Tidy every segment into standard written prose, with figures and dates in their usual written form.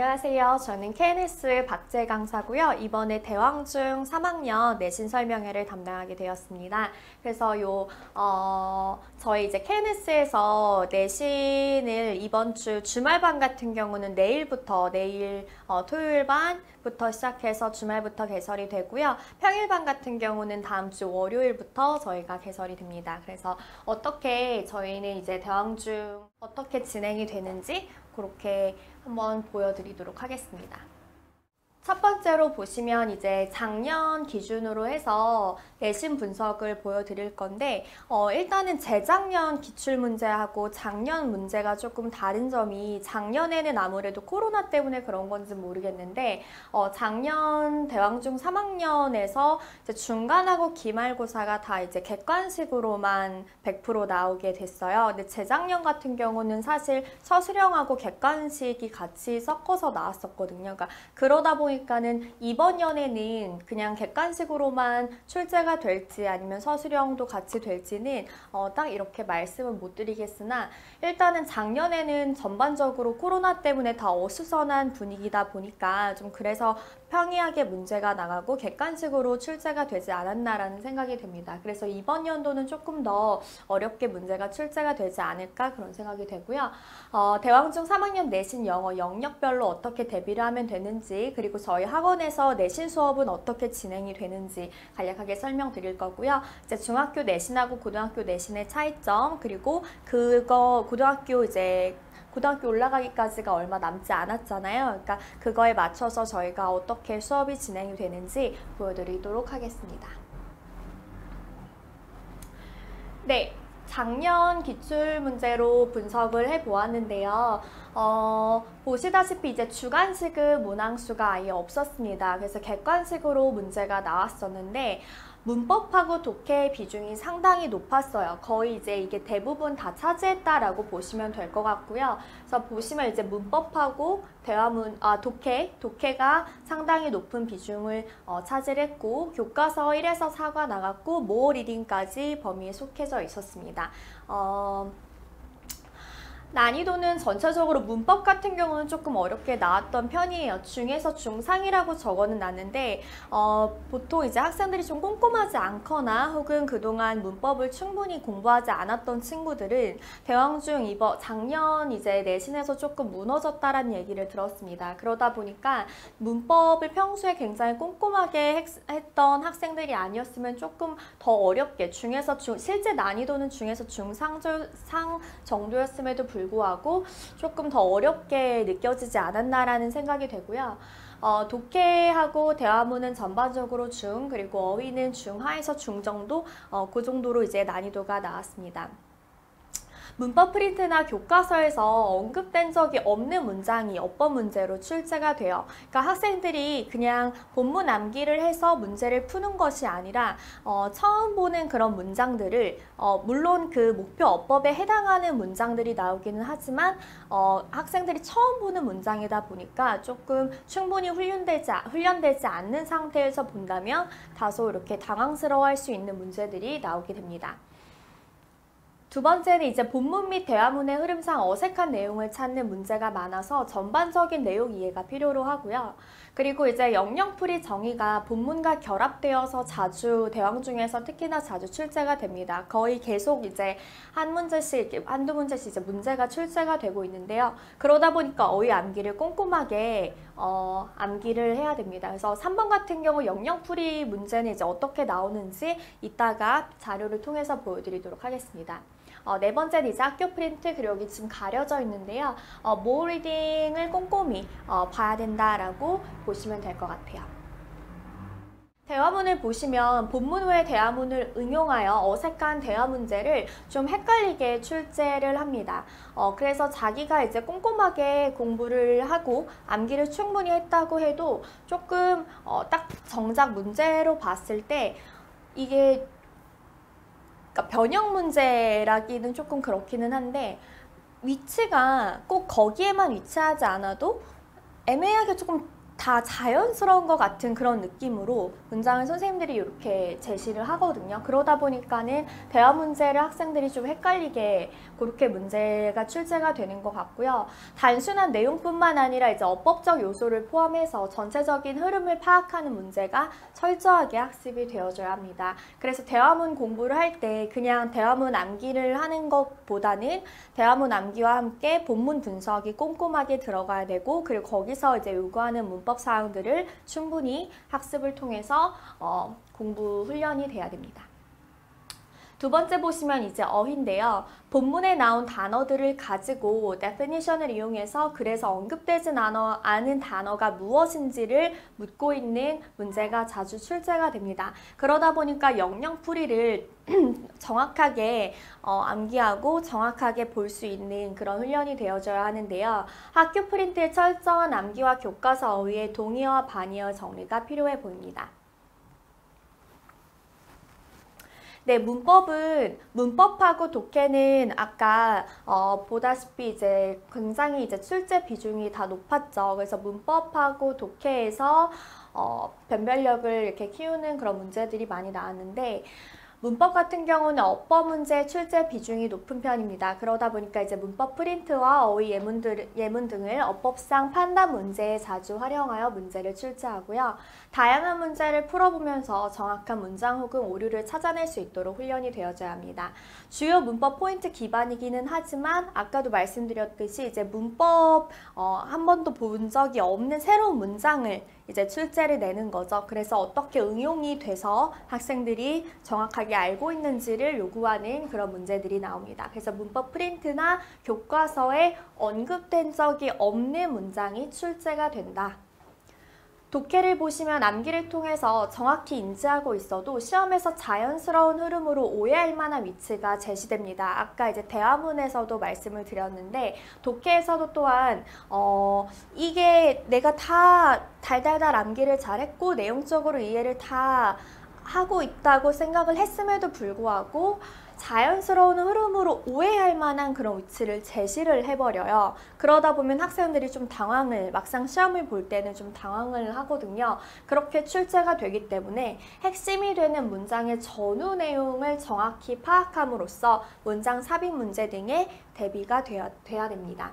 안녕하세요. 저는 KNS 박재 강사고요. 이번에 대왕중 3학년 내신 설명회를 담당하게 되었습니다. 그래서 저희 이제 KNS에서 내신을 이번 주 주말반 같은 경우는 내일 토요일 반부터 시작해서 주말부터 개설이 되고요. 평일반 같은 경우는 다음 주 월요일부터 저희가 개설이 됩니다. 그래서 어떻게 저희는 이제 대왕중 어떻게 진행이 되는지 그렇게 한번 보여드리도록 하겠습니다. 첫 번째로 보시면 이제 작년 기준으로 해서 내신 분석을 보여드릴 건데 일단은 재작년 기출문제하고 작년 문제가 조금 다른 점이 작년에는 아무래도 코로나 때문에 그런 건지 모르겠는데 작년 대왕중 3학년에서 이제 중간하고 기말고사가 다 이제 객관식으로만 100% 나오게 됐어요. 근데 재작년 같은 경우는 사실 서술형하고 객관식이 같이 섞어서 나왔었거든요. 그러다 보니까는 이번 연에는 그냥 객관식으로만 출제가 될지 아니면 서술형도 같이 될지는 딱 이렇게 말씀은 못 드리겠으나 일단은 작년에는 전반적으로 코로나 때문에 다 어수선한 분위기다 보니까 좀 그래서 평이하게 문제가 나가고 객관식으로 출제가 되지 않았나라는 생각이 듭니다. 그래서 이번 연도는 조금 더 어렵게 문제가 출제가 되지 않을까 그런 생각이 되고요. 대왕중 3학년 내신 영어 영역별로 어떻게 대비를 하면 되는지 그리고 저희 학원에서 내신 수업은 어떻게 진행이 되는지 간략하게 설명드릴 거고요. 이제 중학교 내신하고 고등학교 내신의 차이점 그리고 고등학교 올라가기까지가 얼마 남지 않았잖아요. 그러니까 그거에 맞춰서 저희가 어떻게 수업이 진행이 되는지 보여드리도록 하겠습니다. 네, 작년 기출문제로 분석을 해보았는데요. 보시다시피 이제 주관식은 문항수가 아예 없었습니다. 그래서 객관식으로 문제가 나왔었는데 문법하고 독해의 비중이 상당히 높았어요. 거의 이제 이게 대부분 다 차지했다라고 보시면 될 것 같고요. 그래서 보시면 이제 문법하고 독해가 상당히 높은 비중을 차지했고 교과서 1에서 4가 나갔고 모어 리딩까지 범위에 속해져 있었습니다. 난이도는 전체적으로 문법 같은 경우는 조금 어렵게 나왔던 편이에요. 중에서 중상이라고 적어는 놨는데 보통 이제 학생들이 좀 꼼꼼하지 않거나 혹은 그동안 문법을 충분히 공부하지 않았던 친구들은 대왕중 작년 이제 내신에서 조금 무너졌다라는 얘기를 들었습니다. 그러다 보니까 문법을 평소에 굉장히 꼼꼼하게 했던 학생들이 아니었으면 조금 더 어렵게 실제 난이도는 중에서 중상 정도였음에도 불구하고 조금 더 어렵게 느껴지지 않았나라는 생각이 되고요. 독해하고 대화문은 전반적으로 중, 그리고 어휘는 중하에서 중 정도, 그 정도로 이제 난이도가 나왔습니다. 문법 프린트나 교과서에서 언급된 적이 없는 문장이 어법 문제로 출제가 돼요. 그러니까 학생들이 그냥 본문 암기를 해서 문제를 푸는 것이 아니라 처음 보는 그런 문장들을 물론 그 목표 어법에 해당하는 문장들이 나오기는 하지만 학생들이 처음 보는 문장이다 보니까 조금 충분히 훈련되지 않는 상태에서 본다면 다소 이렇게 당황스러워할 수 있는 문제들이 나오게 됩니다. 두 번째는 이제 본문 및 대화문의 흐름상 어색한 내용을 찾는 문제가 많아서 전반적인 내용 이해가 필요로 하고요. 그리고 이제 영역풀이 정의가 본문과 결합되어서 대왕 중에서 특히나 자주 출제가 됩니다. 거의 계속 이제 한두 문제씩 이제 문제가 출제가 되고 있는데요. 그러다 보니까 어휘 암기를 꼼꼼하게 암기를 해야 됩니다. 그래서 3번 같은 경우 영역풀이 문제는 이제 어떻게 나오는지 이따가 자료를 통해서 보여드리도록 하겠습니다. 네 번째는 이제 학교 프린트, 그리고 여기 지금 가려져 있는데요. 모어 리딩을 꼼꼼히 봐야 된다라고 보시면 될 것 같아요. 대화문을 보시면 본문 외 대화문을 응용하여 어색한 대화 문제를 좀 헷갈리게 출제를 합니다. 그래서 자기가 이제 꼼꼼하게 공부를 하고 암기를 충분히 했다고 해도 조금 딱 정작 문제로 봤을 때 이게 변형 문제라기는 조금 그렇기는 한데 위치가 꼭 거기에만 위치하지 않아도 애매하게 조금 다 자연스러운 것 같은 그런 느낌으로 문장을 선생님들이 이렇게 제시를 하거든요. 그러다 보니까는 대화 문제를 학생들이 좀 헷갈리게 그렇게 문제가 출제가 되는 것 같고요. 단순한 내용뿐만 아니라 이제 어법적 요소를 포함해서 전체적인 흐름을 파악하는 문제가 철저하게 학습이 되어줘야 합니다. 그래서 대화문 공부를 할 때 그냥 대화문 암기를 하는 것보다는 대화문 암기와 함께 본문 분석이 꼼꼼하게 들어가야 되고, 그리고 거기서 이제 요구하는 문법 사항들을 충분히 학습을 통해서 공부 훈련이 돼야 됩니다. 두 번째 보시면 이제 어휘인데요. 본문에 나온 단어들을 가지고 definition을 이용해서 그래서 언급되지 않은 단어가 무엇인지를 묻고 있는 문제가 자주 출제가 됩니다. 그러다 보니까 영영풀이를 정확하게 암기하고 정확하게 볼 수 있는 그런 훈련이 되어줘야 하는데요. 학교 프린트의 철저한 암기와 교과서 어휘의 동의어와 반의어 정리가 필요해 보입니다. 네, 문법하고 독해는 아까 보다시피 이제 굉장히 이제 출제 비중이 다 높았죠. 그래서 문법하고 독해에서 변별력을 이렇게 키우는 그런 문제들이 많이 나왔는데, 문법 같은 경우는 어법 문제 출제 비중이 높은 편입니다. 그러다 보니까 이제 문법 프린트와 어휘 예문 등을 어법상 판단 문제에 자주 활용하여 문제를 출제하고요. 다양한 문제를 풀어보면서 정확한 문장 혹은 오류를 찾아낼 수 있도록 훈련이 되어져야 합니다. 주요 문법 포인트 기반이기는 하지만 아까도 말씀드렸듯이 이제 문법 한 번도 본 적이 없는 새로운 문장을 이제 출제를 내는 거죠. 그래서 어떻게 응용이 돼서 학생들이 정확하게 알고 있는지를 요구하는 그런 문제들이 나옵니다. 그래서 문법 프린트나 교과서에 언급된 적이 없는 문장이 출제가 된다. 독해를 보시면 암기를 통해서 정확히 인지하고 있어도 시험에서 자연스러운 흐름으로 오해할 만한 위치가 제시됩니다. 아까 이제 대화문에서도 말씀을 드렸는데, 독해에서도 또한 이게 내가 다 달달달 암기를 잘했고 내용적으로 이해를 다 하고 있다고 생각을 했음에도 불구하고 자연스러운 흐름으로 오해할 만한 그런 위치를 제시를 해버려요. 그러다 보면 학생들이 좀 막상 시험을 볼 때는 좀 당황을 하거든요. 그렇게 출제가 되기 때문에 핵심이 되는 문장의 전후 내용을 정확히 파악함으로써 문장 삽입 문제 등에 대비가 돼야 됩니다.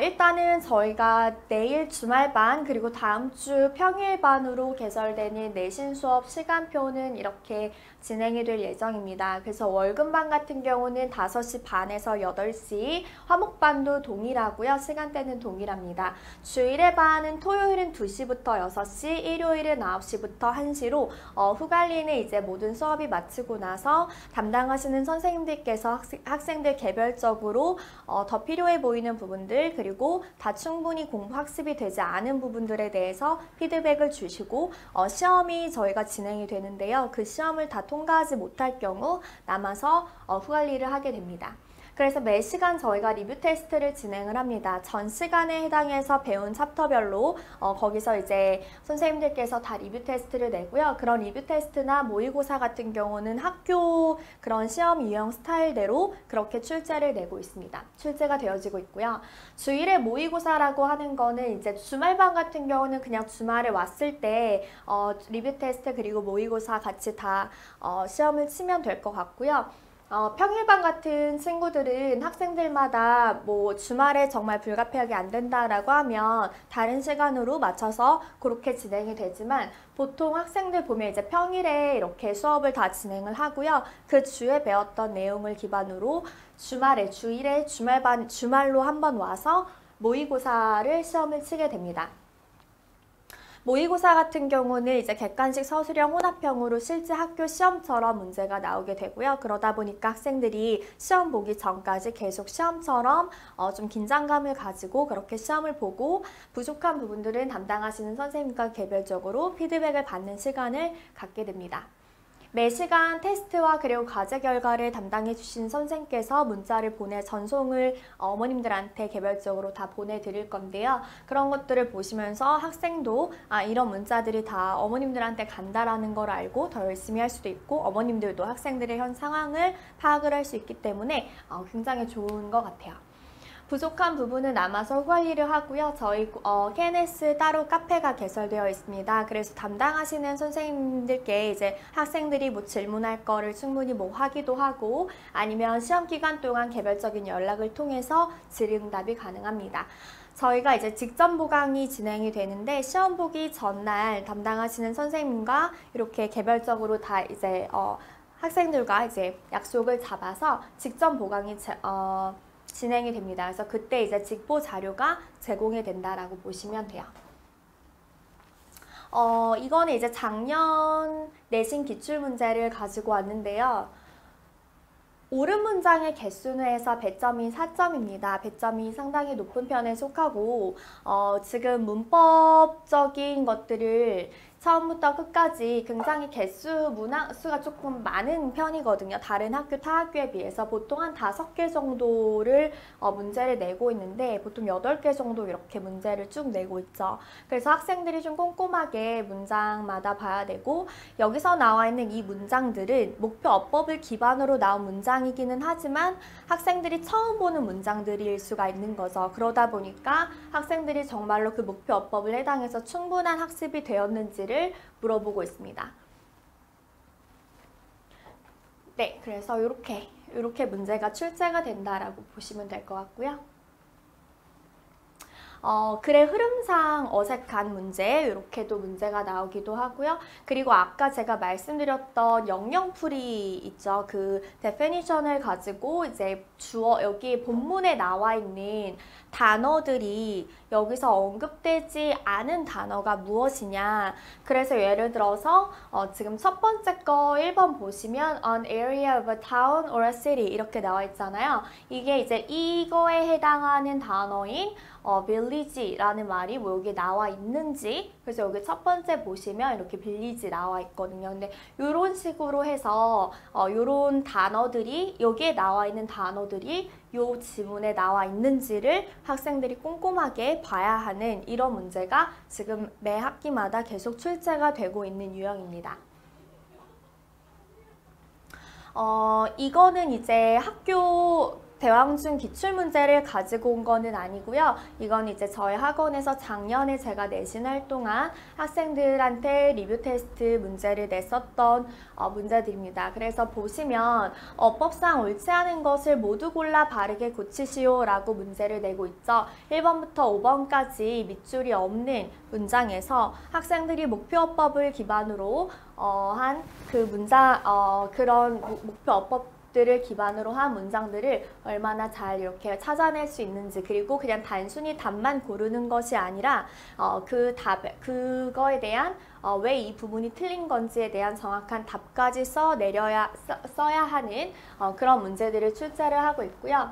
일단은 저희가 내일 주말반 그리고 다음 주 평일반으로 개설되는 내신 수업 시간표는 이렇게 진행이 될 예정입니다. 그래서 월금반 같은 경우는 5시 반에서 8시, 화목반도 동일하고요. 시간대는 동일합니다. 주일의 반은 토요일은 2시부터 6시, 일요일은 9시부터 1시로 후갈리는 이제 모든 수업이 마치고 나서 담당하시는 선생님들께서 학생들 개별적으로 더 필요해 보이는 부분들, 그리고 다 충분히 공부 학습이 되지 않은 부분들에 대해서 피드백을 주시고 시험이 저희가 진행이 되는데요. 그 시험을 다 통과하지 못할 경우 남아서 후갈리를 하게 됩니다. 그래서 매 시간 저희가 리뷰 테스트를 진행을 합니다. 전 시간에 해당해서 배운 챕터별로 거기서 이제 선생님들께서 다 리뷰 테스트를 내고요. 그런 리뷰 테스트나 모의고사 같은 경우는 학교 그런 시험 유형 스타일대로 그렇게 출제를 내고 있습니다. 출제가 되어지고 있고요. 주일에 모의고사라고 하는 거는 이제 주말반 같은 경우는 그냥 주말에 왔을 때 리뷰 테스트 그리고 모의고사 같이 다 시험을 치면 될 것 같고요. 평일반 같은 친구들은 학생들마다 뭐 주말에 정말 불가피하게 안 된다라고 하면 다른 시간으로 맞춰서 그렇게 진행이 되지만, 보통 학생들 보면 이제 평일에 이렇게 수업을 다 진행을 하고요. 그 주에 배웠던 내용을 기반으로 주일에 주말로 한번 와서 모의고사를 시험을 치게 됩니다. 모의고사 같은 경우는 이제 객관식 서술형 혼합형으로 실제 학교 시험처럼 문제가 나오게 되고요. 그러다 보니까 학생들이 시험 보기 전까지 계속 시험처럼 좀 긴장감을 가지고 그렇게 시험을 보고, 부족한 부분들은 담당하시는 선생님과 개별적으로 피드백을 받는 시간을 갖게 됩니다. 매 시간 테스트와 그리고 과제 결과를 담당해 주신 선생님께서 문자를 전송을 어머님들한테 개별적으로 다 보내드릴 건데요. 그런 것들을 보시면서 학생도 이런 문자들이 다 어머님들한테 간다라는 걸 알고 더 열심히 할 수도 있고, 어머님들도 학생들의 현 상황을 파악을 할 수 있기 때문에 굉장히 좋은 것 같아요. 부족한 부분은 남아서 관리를 하고요. 저희 KNS 따로 카페가 개설되어 있습니다. 그래서 담당하시는 선생님들께 이제 학생들이 뭐 질문할 거를 충분히 뭐 하기도 하고 아니면 시험 기간 동안 개별적인 연락을 통해서 질의응답이 가능합니다. 저희가 이제 직전 보강이 진행이 되는데 시험 보기 전날 담당하시는 선생님과 이렇게 개별적으로 다 이제 학생들과 이제 약속을 잡아서 직전 보강이 진행이 됩니다. 그래서 그때 이제 직보 자료가 제공이 된다라고 보시면 돼요. 이거는 이제 작년 내신 기출문제를 가지고 왔는데요. 옳은 문장의 개수에서 배점이 4점입니다. 배점이 상당히 높은 편에 속하고 지금 문법적인 것들을 처음부터 끝까지 굉장히 문항수가 조금 많은 편이거든요. 다른 학교, 타 학교에 비해서 보통 한 5개 정도를 문제를 내고 있는데 보통 8개 정도 이렇게 문제를 쭉 내고 있죠. 그래서 학생들이 좀 꼼꼼하게 문장마다 봐야 되고 여기서 나와 있는 이 문장들은 목표 어법을 기반으로 나온 문장이기는 하지만 학생들이 처음 보는 문장들일 수가 있는 거죠. 그러다 보니까 학생들이 정말로 그 목표 어법을 해당해서 충분한 학습이 되었는지를 물어보고 있습니다. 네, 그래서 이렇게 문제가 출제가 된다라고 보시면 될 것 같고요. 글의 흐름상 어색한 문제, 이렇게도 문제가 나오기도 하고요. 그리고 아까 제가 말씀드렸던 영영풀이 있죠. 그 definition을 가지고 이제 여기 본문에 나와 있는 단어들이 여기서 언급되지 않은 단어가 무엇이냐. 그래서 예를 들어서 지금 첫 번째 거 1번 보시면 an area of a town or a city 이렇게 나와 있잖아요. 이게 이제 이거에 해당하는 단어인 village라는 말이 뭐 여기 나와 있는지, 그래서 여기 첫 번째 보시면 이렇게 village 나와 있거든요. 근데 이런 식으로 해서 이런 단어들이 여기에 나와 있는 단어들이 요 지문에 나와 있는지를 학생들이 꼼꼼하게 봐야 하는 이런 문제가 지금 매 학기마다 계속 출제가 되고 있는 유형입니다. 이거는 이제 학교 대왕중 기출문제를 가지고 온 거는 아니고요. 이건 이제 저희 학원에서 작년에 제가 내신 활동한 학생들한테 리뷰 테스트 문제를 냈었던 문제들입니다. 그래서 보시면 어법상 옳지 않은 것을 모두 골라 바르게 고치시오 라고 문제를 내고 있죠. 1번부터 5번까지 밑줄이 없는 문장에서 학생들이 목표어법을 기반으로 한 그 문장, 그런 목표 어법들을 기반으로 한 문장들을 얼마나 잘 이렇게 찾아낼 수 있는지, 그리고 그냥 단순히 답만 고르는 것이 아니라 그거에 대한 왜 이 부분이 틀린 건지에 대한 정확한 답까지 써야 하는 그런 문제들을 출제를 하고 있고요.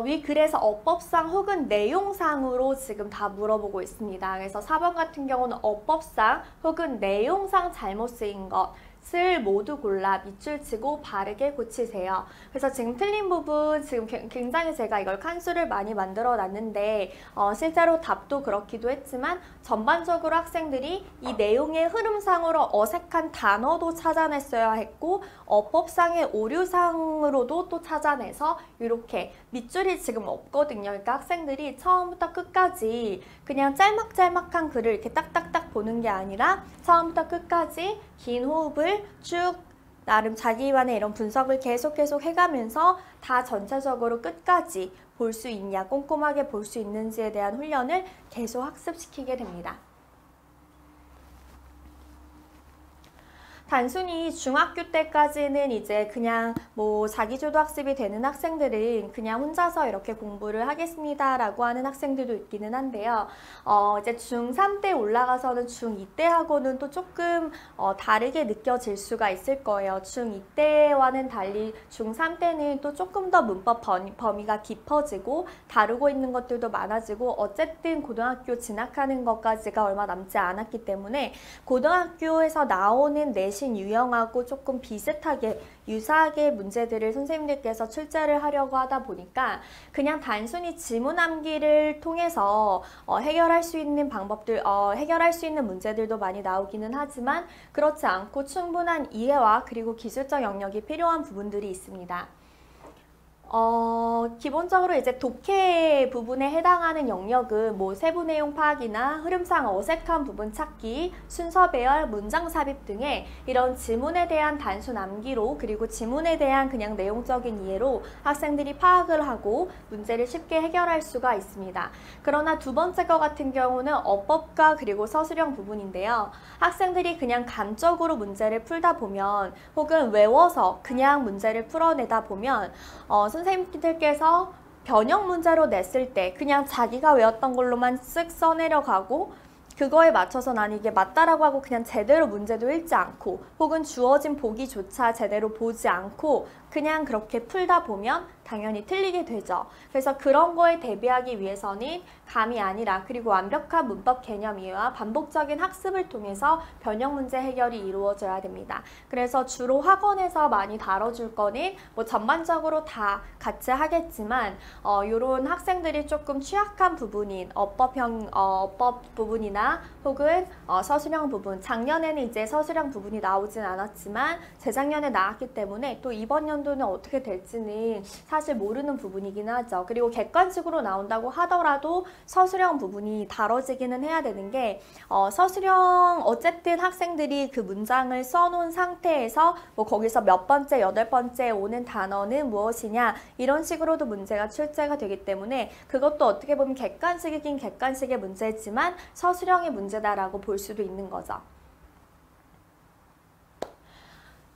위 글에서 어법상 혹은 내용상으로 지금 다 물어보고 있습니다. 그래서 4번 같은 경우는 어법상 혹은 내용상 잘못 쓰인 것을 모두 골라 밑줄 치고 바르게 고치세요. 그래서 지금 틀린 부분, 지금 굉장히 제가 이걸 칸수를 많이 만들어 놨는데 실제로 답도 그렇기도 했지만 전반적으로 학생들이 이 내용의 흐름상으로 어색한 단어도 찾아냈어야 했고 어법상의 오류상으로도 또 찾아내서 이렇게 밑줄이 지금 없거든요. 그러니까 학생들이 처음부터 끝까지 그냥 짤막짤막한 글을 이렇게 딱딱딱 보는 게 아니라 처음부터 끝까지 긴 호흡을 쭉 나름 자기만의 이런 분석을 계속 해가면서 다 전체적으로 끝까지 볼 수 있냐, 꼼꼼하게 볼 수 있는지에 대한 훈련을 계속 학습시키게 됩니다. 단순히 중학교 때까지는 이제 그냥 뭐 자기주도 학습이 되는 학생들은 그냥 혼자서 이렇게 공부를 하겠습니다라고 하는 학생들도 있기는 한데요. 이제 중3 때 올라가서는 중2 때하고는 또 조금 다르게 느껴질 수가 있을 거예요. 중2 때와는 달리 중3 때는 또 조금 더 문법 범위가 깊어지고 다루고 있는 것들도 많아지고 어쨌든 고등학교 진학하는 것까지가 얼마 남지 않았기 때문에 고등학교에서 나오는 내신 유형하고 조금 비슷하게 유사하게 문제들을 선생님들께서 출제를 하려고 하다 보니까 그냥 단순히 지문 암기를 통해서 해결할 수 있는 방법들, 해결할 수 있는 문제들도 많이 나오기는 하지만 그렇지 않고 충분한 이해와 그리고 기술적 영역이 필요한 부분들이 있습니다. 기본적으로 이제 독해 부분에 해당하는 영역은 뭐 세부 내용 파악이나 흐름상 어색한 부분 찾기, 순서 배열, 문장 삽입 등의 이런 지문에 대한 단순 암기로 그리고 지문에 대한 그냥 내용적인 이해로 학생들이 파악을 하고 문제를 쉽게 해결할 수가 있습니다. 그러나 두 번째 거 같은 경우는 어법과 그리고 서술형 부분인데요. 학생들이 그냥 감적으로 문제를 풀다 보면 혹은 외워서 그냥 문제를 풀어내다 보면 선생님들께서 변형 문제로 냈을 때 그냥 자기가 외웠던 걸로만 쓱 써내려가고 그거에 맞춰서 나는 이게 맞다라고 하고 그냥 제대로 문제도 읽지 않고 혹은 주어진 보기조차 제대로 보지 않고 그냥 그렇게 풀다 보면 당연히 틀리게 되죠. 그래서 그런 거에 대비하기 위해서는 감이 아니라 그리고 완벽한 문법 개념 이해와 반복적인 학습을 통해서 변형 문제 해결이 이루어져야 됩니다. 그래서 주로 학원에서 많이 다뤄줄 거는 뭐 전반적으로 다 같이 하겠지만 이런 학생들이 조금 취약한 부분인 어법 부분이나 혹은 서술형 부분, 작년에는 이제 서술형 부분이 나오진 않았지만 재작년에 나왔기 때문에 또 이번 연도는 어떻게 될지는 사실 모르는 부분이긴 하죠. 그리고 객관식으로 나온다고 하더라도 서술형 부분이 다뤄지기는 해야 되는 게 서술형 어쨌든 학생들이 그 문장을 써놓은 상태에서 뭐 거기서 몇 번째, 여덟 번째 오는 단어는 무엇이냐 이런 식으로도 문제가 출제가 되기 때문에 그것도 어떻게 보면 객관식이긴 객관식의 문제지만 서술형의 문제다라고 볼 수도 있는 거죠.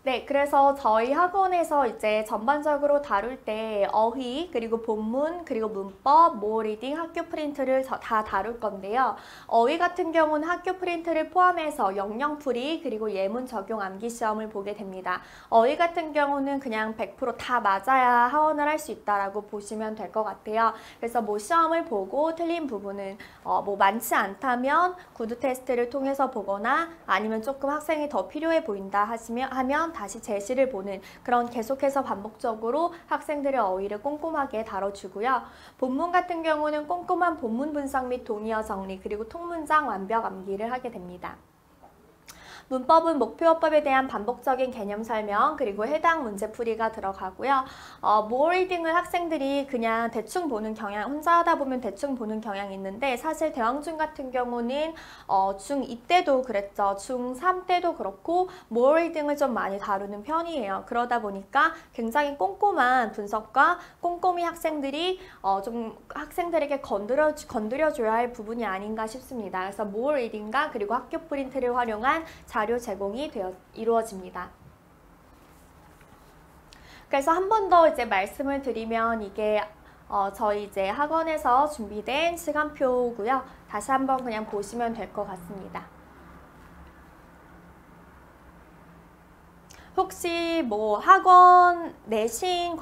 네, 그래서 저희 학원에서 이제 전반적으로 다룰 때 어휘, 그리고 본문, 그리고 문법, 모어 리딩, 학교 프린트를 다 다룰 건데요. 어휘 같은 경우는 학교 프린트를 포함해서 영영풀이, 그리고 예문 적용 암기 시험을 보게 됩니다. 어휘 같은 경우는 그냥 100% 다 맞아야 하원을 할 수 있다라고 보시면 될 것 같아요. 그래서 뭐 시험을 보고 틀린 부분은 뭐 많지 않다면 구두 테스트를 통해서 보거나 아니면 조금 학생이 더 필요해 보인다 하면 다시 제시를 보는 그런 계속해서 반복적으로 학생들의 어휘를 꼼꼼하게 다뤄주고요. 본문 같은 경우는 꼼꼼한 본문 분석 및 동의어 정리 그리고 통문장 완벽 암기를 하게 됩니다. 문법은 목표어법에 대한 반복적인 개념 설명 그리고 해당 문제풀이가 들어가고요. 모어 리딩을 학생들이 그냥 대충 보는 경향, 혼자 하다 보면 대충 보는 경향이 있는데 사실 대왕중 같은 경우는 중2 때도 그랬죠. 중3 때도 그렇고 모어 리딩을 좀 많이 다루는 편이에요. 그러다 보니까 굉장히 꼼꼼한 분석과 꼼꼼히 학생들이 좀 학생들에게 건드려줘야 할 부분이 아닌가 싶습니다. 그래서 모어 리딩과 그리고 학교 프린트를 활용한 자료 제공이 이루어집니다. 그래서 한 번 더 이제 말씀을 드리면 이게 저희 이제 학원에서 준비된 시간표고요. 다시 한번 그냥 보시면 될 것 같습니다. 혹시 뭐 학원 내신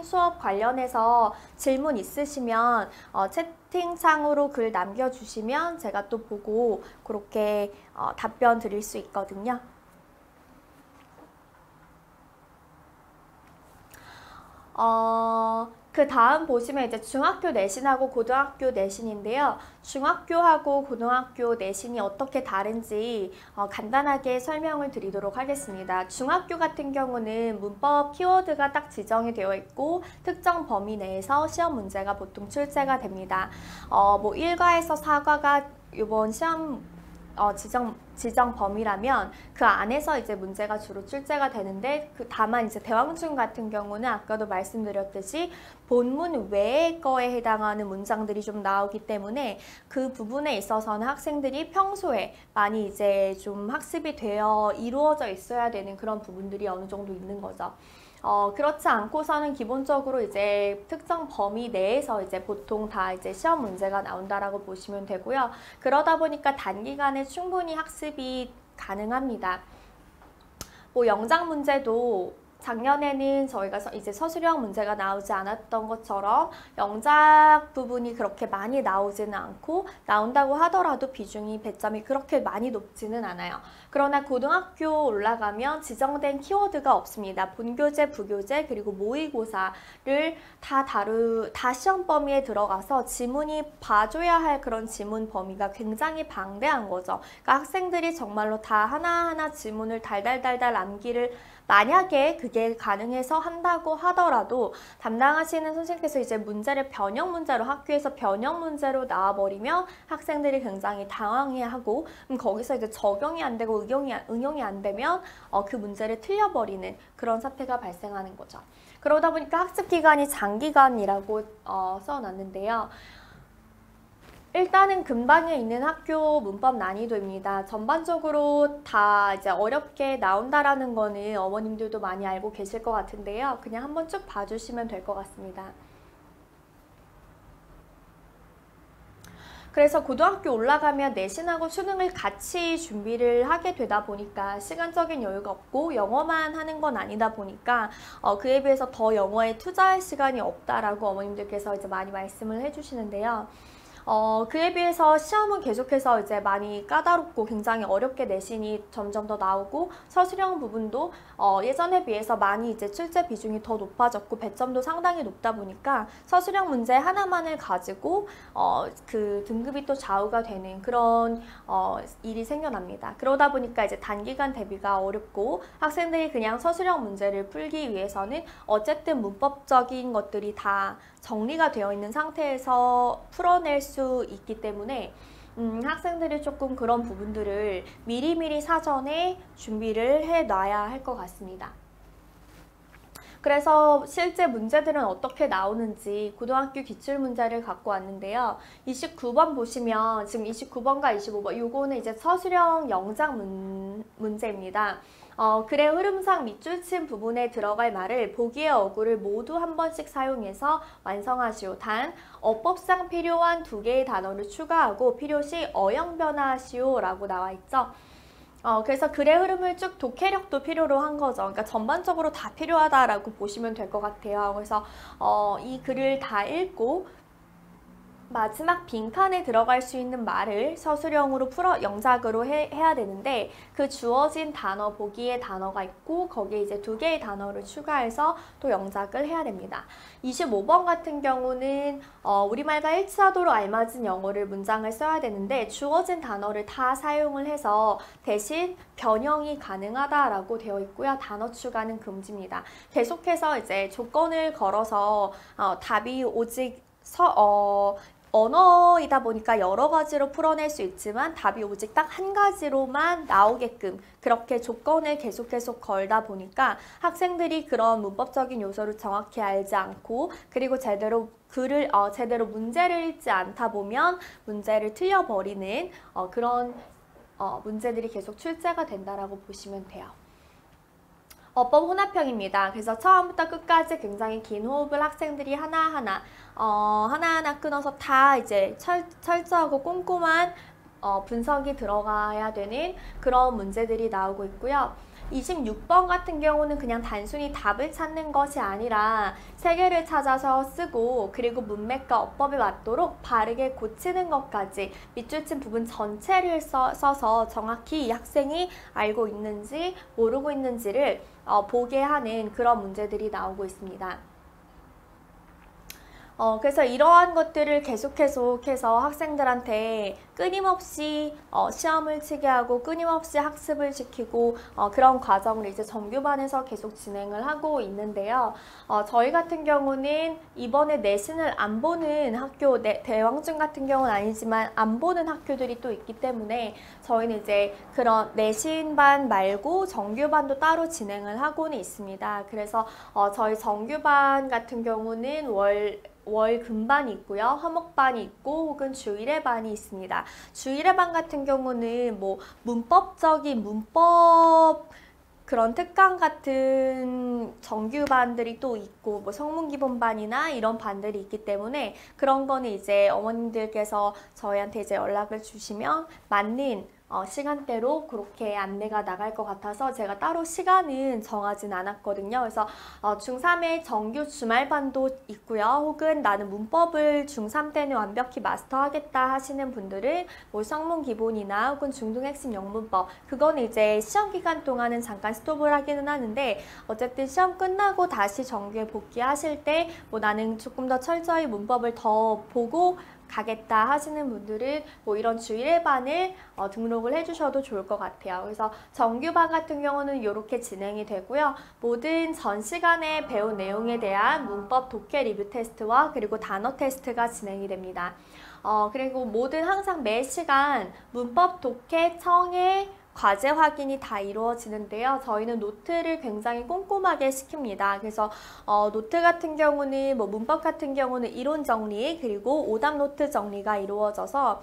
수업 관련해서 질문 있으시면 채팅창으로 글 남겨주시면 제가 또 보고 그렇게 답변 드릴 수 있거든요. 그 다음 보시면 이제 중학교 내신하고 고등학교 내신인데요. 중학교하고 고등학교 내신이 어떻게 다른지 간단하게 설명을 드리도록 하겠습니다. 중학교 같은 경우는 문법 키워드가 딱 지정이 되어 있고 특정 범위 내에서 시험 문제가 보통 출제가 됩니다. 뭐 1과에서 4과가 이번 시험 지정 범위라면 그 안에서 이제 문제가 주로 출제가 되는데 다만 이제 대왕중 같은 경우는 아까도 말씀드렸듯이 본문 외의 거에 해당하는 문장들이 좀 나오기 때문에 그 부분에 있어서는 학생들이 평소에 많이 이제 좀 학습이 되어 이루어져 있어야 되는 그런 부분들이 어느 정도 있는 거죠. 그렇지 않고서는 기본적으로 이제 특정 범위 내에서 이제 보통 다 이제 시험 문제가 나온다라고 보시면 되고요. 그러다 보니까 단기간에 충분히 학습이 가능합니다. 뭐 영작 문제도 작년에는 저희가 이제 서술형 문제가 나오지 않았던 것처럼 영작 부분이 그렇게 많이 나오지는 않고 나온다고 하더라도 비중이 배점이 그렇게 많이 높지는 않아요. 그러나 고등학교 올라가면 지정된 키워드가 없습니다. 본교재, 부교재, 그리고 모의고사를 다 시험 범위에 들어가서 지문이 봐줘야 할 그런 지문 범위가 굉장히 방대한 거죠. 그러니까 학생들이 정말로 다 하나하나 지문을 달달달달 암기를 만약에 그 그게 가능해서 한다고 하더라도 담당하시는 선생님께서 이제 문제를 변형 문제로 학교에서 변형 문제로 나와버리면 학생들이 굉장히 당황해하고 거기서 이제 적용이 안 되고 응용이 안 되면 그 문제를 틀려버리는 그런 사태가 발생하는 거죠. 그러다 보니까 학습 기간이 장기간이라고 써놨는데요. 일단은 근방에 있는 학교 문법 난이도입니다. 전반적으로 다 이제 어렵게 나온다라는 거는 어머님들도 많이 알고 계실 것 같은데요. 그냥 한번 쭉 봐주시면 될 것 같습니다. 그래서 고등학교 올라가면 내신하고 수능을 같이 준비를 하게 되다 보니까 시간적인 여유가 없고 영어만 하는 건 아니다 보니까 그에 비해서 더 영어에 투자할 시간이 없다라고 어머님들께서 이제 많이 말씀을 해주시는데요. 그에 비해서 시험은 계속해서 이제 많이 까다롭고 굉장히 어렵게 내신이 점점 더 나오고 서술형 부분도 예전에 비해서 많이 이제 출제 비중이 더 높아졌고 배점도 상당히 높다 보니까 서술형 문제 하나만을 가지고 그 등급이 또 좌우가 되는 그런 일이 생겨납니다. 그러다 보니까 이제 단기간 대비가 어렵고 학생들이 그냥 서술형 문제를 풀기 위해서는 어쨌든 문법적인 것들이 다 정리가 되어 있는 상태에서 풀어낼 수 있기 때문에 학생들이 조금 그런 부분들을 미리미리 사전에 준비를 해놔야 할 것 같습니다. 그래서 실제 문제들은 어떻게 나오는지 고등학교 기출문제를 갖고 왔는데요. 29번 보시면 지금 29번과 25번 요거는 이제 서술형 영장 문제입니다. 글의 흐름상 밑줄 친 부분에 들어갈 말을 보기의 어구를 모두 한 번씩 사용해서 완성하시오. 단 어법상 필요한 2개의 단어를 추가하고 필요시 어형 변화하시오 라고 나와 있죠. 그래서 글의 흐름을 쭉 독해력도 필요로 한 거죠. 그러니까 전반적으로 다 필요하다라고 보시면 될 것 같아요. 그래서 이 글을 다 읽고 마지막 빈칸에 들어갈 수 있는 말을 서술형으로 영작으로 해야 되는데 그 주어진 단어, 보기의 단어가 있고 거기에 이제 2개의 단어를 추가해서 또 영작을 해야 됩니다. 25번 같은 경우는 우리말과 일치하도록 알맞은 영어를 문장을 써야 되는데 주어진 단어를 다 사용을 해서 대신 변형이 가능하다라고 되어 있고요. 단어 추가는 금지입니다. 계속해서 이제 조건을 걸어서 답이 오직 언어이다 보니까 여러 가지로 풀어낼 수 있지만 답이 오직 딱 한 가지로만 나오게끔 그렇게 조건을 계속 걸다 보니까 학생들이 그런 문법적인 요소를 정확히 알지 않고 그리고 제대로 문제를 읽지 않다 보면 문제를 틀려버리는 그런 문제들이 계속 출제가 된다라고 보시면 돼요. 어법 혼합형입니다. 그래서 처음부터 끝까지 굉장히 긴 호흡을 학생들이 하나하나 끊어서 다 이제 철저하고 꼼꼼한 분석이 들어가야 되는 그런 문제들이 나오고 있고요. 26번 같은 경우는 그냥 단순히 답을 찾는 것이 아니라 세계를 찾아서 쓰고 그리고 문맥과 어법에 맞도록 바르게 고치는 것까지 밑줄 친 부분 전체를 써서 정확히 이 학생이 알고 있는지 모르고 있는지를 보게 하는 그런 문제들이 나오고 있습니다. 그래서 이러한 것들을 계속해서 학생들한테 끊임없이 시험을 치게 하고 끊임없이 학습을 시키고 그런 과정을 이제 정규반에서 계속 진행을 하고 있는데요. 저희 같은 경우는 이번에 내신을 안 보는 학교, 대왕중 같은 경우는 아니지만 안 보는 학교들이 또 있기 때문에 저희는 이제 그런 내신반 말고 정규반도 따로 진행을 하고는 있습니다. 그래서 저희 정규반 같은 경우는 월 금반이 있고요. 화목반이 있고 혹은 주일의 반이 있습니다. 주일의 반 같은 경우는 뭐 문법적인 문법 그런 특강 같은 정규반들이 또 있고 뭐 성문기본반이나 이런 반들이 있기 때문에 그런 거는 이제 어머님들께서 저희한테 이제 연락을 주시면 맞는 시간대로 그렇게 안내가 나갈 것 같아서 제가 따로 시간은 정하진 않았거든요. 그래서 중3의 정규 주말반도 있고요. 혹은 나는 문법을 중3 때는 완벽히 마스터하겠다 하시는 분들은 뭐 성문 기본이나 혹은 중등 핵심 영문법 그건 이제 시험 기간 동안은 잠깐 스톱을 하기는 하는데 어쨌든 시험 끝나고 다시 정규에 복귀하실 때 뭐 나는 조금 더 철저히 문법을 더 보고 가겠다 하시는 분들은 뭐 이런 주1회반을 등록을 해주셔도 좋을 것 같아요. 그래서 정규반 같은 경우는 이렇게 진행이 되고요. 모든 전 시간에 배운 내용에 대한 문법 독해 리뷰 테스트와 그리고 단어 테스트가 진행이 됩니다. 그리고 모든 항상 매 시간 문법 독해, 청해, 과제 확인이 다 이루어지는데요. 저희는 노트를 굉장히 꼼꼼하게 시킵니다. 그래서 노트 같은 경우는 뭐 문법 같은 경우는 이론 정리 그리고 오답 노트 정리가 이루어져서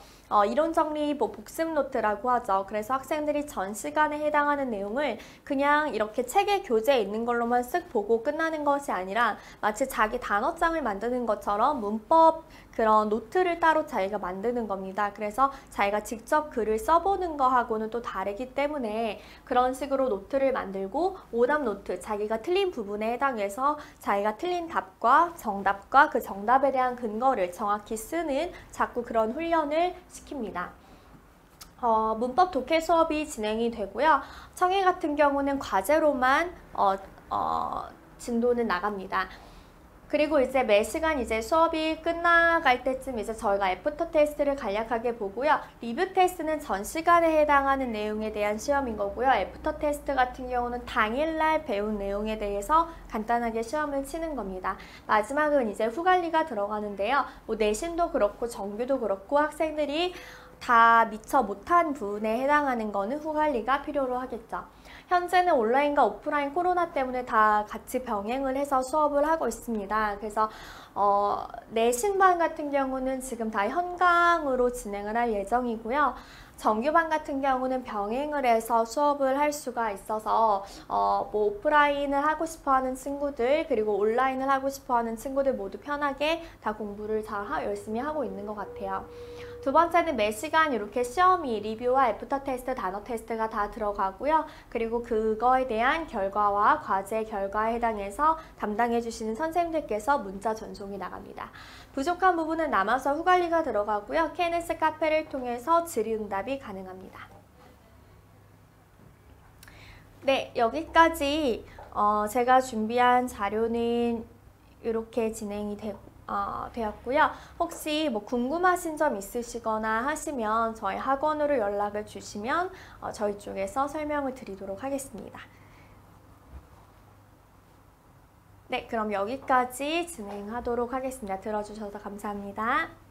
이론 정리 뭐 복습 노트라고 하죠. 그래서 학생들이 전 시간에 해당하는 내용을 그냥 이렇게 책에 교재에 있는 걸로만 쓱 보고 끝나는 것이 아니라 마치 자기 단어장을 만드는 것처럼 문법 그런 노트를 따로 자기가 만드는 겁니다. 그래서 자기가 직접 글을 써보는 거하고는 또 다르기 때문에 그런 식으로 노트를 만들고 오답 노트, 자기가 틀린 부분에 해당해서 자기가 틀린 답과 정답과 그 정답에 대한 근거를 정확히 쓰는 자꾸 그런 훈련을 시킵니다. 문법 독해 수업이 진행이 되고요. 청해 같은 경우는 과제로만 진도는 나갑니다. 그리고 이제 매 시간 이제 수업이 끝나갈 때쯤 이제 저희가 애프터 테스트를 간략하게 보고요. 리뷰 테스트는 전 시간에 해당하는 내용에 대한 시험인 거고요. 애프터 테스트 같은 경우는 당일날 배운 내용에 대해서 간단하게 시험을 치는 겁니다. 마지막은 이제 후관리가 들어가는데요. 뭐 내신도 그렇고 정규도 그렇고 학생들이 다 미처 못한 부분에 해당하는 거는 후관리가 필요로 하겠죠. 현재는 온라인과 오프라인 코로나 때문에 다 같이 병행을 해서 수업을 하고 있습니다. 그래서 내신반 같은 경우는 지금 다 현강으로 진행을 할 예정이고요. 정규반 같은 경우는 병행을 해서 수업을 할 수가 있어서 뭐 오프라인을 하고 싶어하는 친구들 그리고 온라인을 하고 싶어하는 친구들 모두 편하게 다 공부를 잘 열심히 하고 있는 것 같아요. 두 번째는 매 시간 이렇게 시험이 리뷰와 애프터 테스트, 단어 테스트가 다 들어가고요. 그리고 그거에 대한 결과와 과제 결과에 해당해서 담당해 주시는 선생님들께서 문자 전송이 나갑니다. 부족한 부분은 남아서 후관리가 들어가고요. KNS 카페를 통해서 질의응답이 가능합니다. 네, 여기까지 제가 준비한 자료는 이렇게 진행이 되었고요. 혹시 뭐 궁금하신 점 있으시거나 하시면 저희 학원으로 연락을 주시면 저희 쪽에서 설명을 드리도록 하겠습니다. 네, 그럼 여기까지 진행하도록 하겠습니다. 들어주셔서 감사합니다.